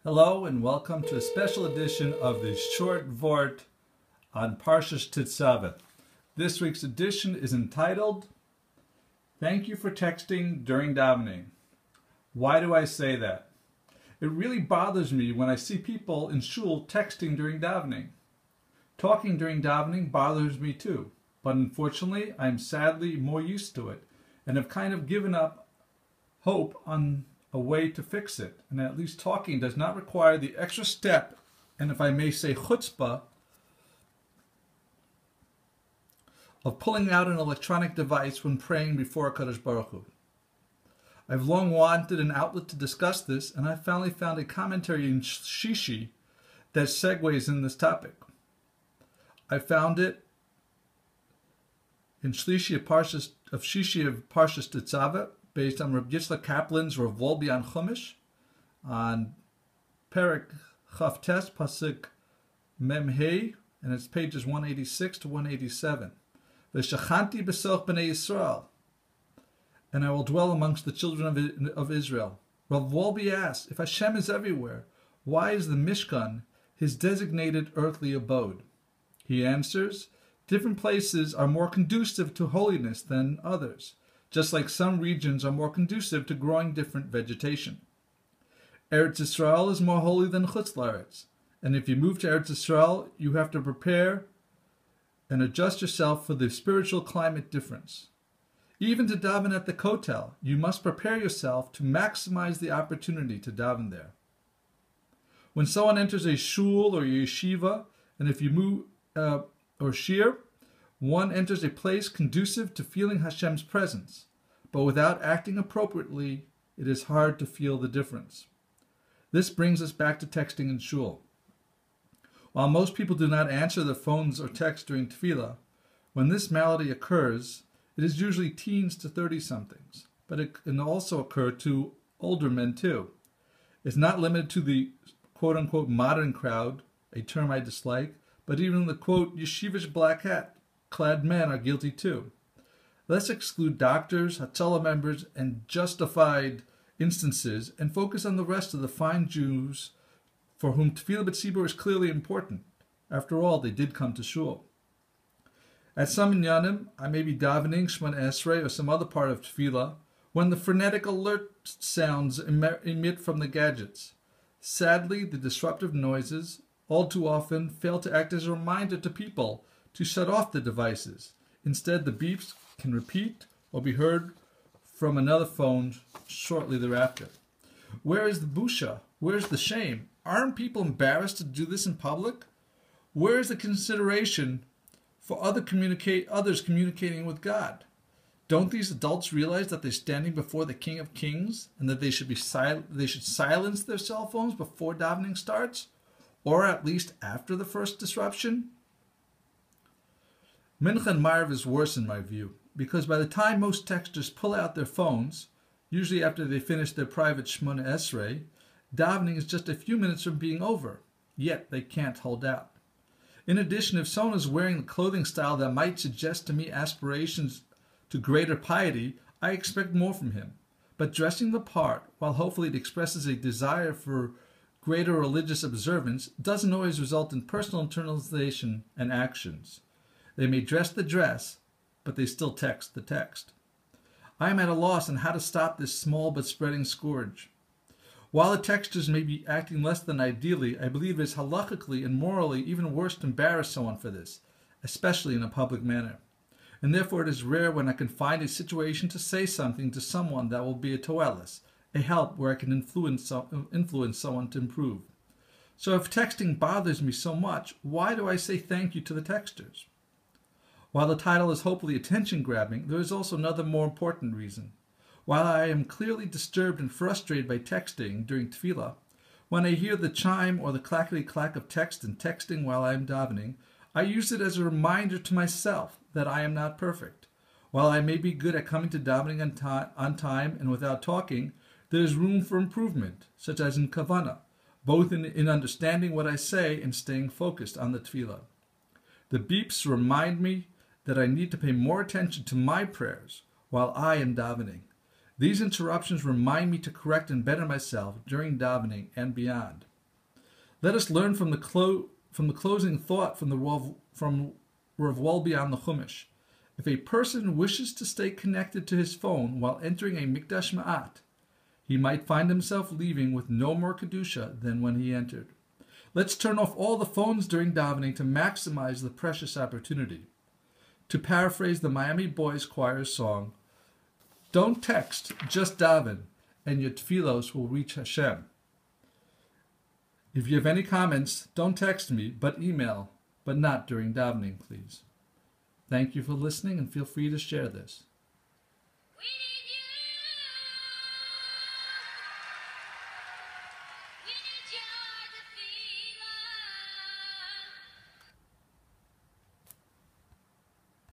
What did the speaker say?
Hello and welcome to a special edition of the short Vort on Parshas Tetzaveh. This week's edition is entitled, Thank You for Texting During Davening. Why do I say that? It really bothers me when I see people in shul texting during davening. Talking during davening bothers me too, but unfortunately I am sadly more used to it and have kind of given up hope on a way to fix it, and at least talking does not require the extra step, and if I may say chutzpah, of pulling out an electronic device when praying before HaKadosh Baruch Hu. I've long wanted an outlet to discuss this, and I finally found a commentary in Shishi that segues in this topic. I found it in Shishi of Parshas Tetzaveh, based on Rabbi Yitzchak Kaplan's Rav Wolbe on Chumash, on Perek Chavtes Pasuk Mem Hey, and it's pages 186 to 187. V'shachanti b'soch b'nei Yisrael, and I will dwell amongst the children of Israel. Rav Wolbe asks, if Hashem is everywhere, why is the Mishkan his designated earthly abode? He answers, different places are more conducive to holiness than others, just like some regions are more conducive to growing different vegetation. Eretz Yisrael is more holy than Chutz La'aretz, and if you move to Eretz Yisrael, you have to prepare and adjust yourself for the spiritual climate difference. Even to daven at the kotel, you must prepare yourself to maximize the opportunity to daven there. When someone enters a shul or yeshiva, and if you move or shir, one enters a place conducive to feeling Hashem's presence, but without acting appropriately, it is hard to feel the difference. This brings us back to texting in shul. While most people do not answer their phones or text during tefillah, when this malady occurs, it is usually teens to 30-somethings, but it can also occur to older men too. It's not limited to the quote-unquote modern crowd, a term I dislike, but even the quote yeshivish black hat clad men are guilty too. Let's exclude doctors, Hatzalah members, and justified instances and focus on the rest of the fine Jews for whom Tefillah B'tzibur is clearly important. After all, they did come to shul. At some inyanim, I may be davening Shemona Esrei or some other part of Tefillah when the frenetic alert sounds emit from the gadgets. Sadly, the disruptive noises all too often fail to act as a reminder to people to shut off the devices. Instead, the beeps can repeat or be heard from another phone shortly thereafter. Where is the busha? Where is the shame? Aren't people embarrassed to do this in public? Where is the consideration for others communicating with God? Don't these adults realize that they're standing before the King of Kings and that they should silence their cell phones before davening starts, or at least after the first disruption? Mincha and Ma'ariv is worse in my view, because by the time most texters pull out their phones, usually after they finish their private Shemona Esrei, davening is just a few minutes from being over, yet they can't hold out. In addition, if someone is wearing a clothing style that might suggest to me aspirations to greater piety, I expect more from him. But dressing the part, while hopefully it expresses a desire for greater religious observance, doesn't always result in personal internalization and actions. They may dress the dress, but they still text the text. I am at a loss on how to stop this small but spreading scourge. While the texters may be acting less than ideally, I believe it is halakhically and morally even worse to embarrass someone for this, especially in a public manner. And therefore it is rare when I can find a situation to say something to someone that will be a toelis, a help where I can influence someone to improve. So if texting bothers me so much, why do I say thank you to the texters? While the title is hopefully attention-grabbing, there is also another more important reason. While I am clearly disturbed and frustrated by texting during tefillah, when I hear the chime or the clackety-clack of text and texting while I am davening, I use it as a reminder to myself that I am not perfect. While I may be good at coming to davening on time and without talking, there is room for improvement, such as in kavanah, both in understanding what I say and staying focused on the tefillah. The beeps remind me that I need to pay more attention to my prayers while I am davening. These interruptions remind me to correct and better myself during davening and beyond. Let us learn from the closing thought from Rav Wolbe on the Chumash. If a person wishes to stay connected to his phone while entering a Mikdash Ma'at, he might find himself leaving with no more Kedusha than when he entered. Let's turn off all the phones during davening to maximize the precious opportunity. To paraphrase the Miami Boys Choir's song, don't text, just daven, and your tefillos will reach Hashem. If you have any comments, don't text me, but email, but not during davening, please. Thank you for listening, and feel free to share this.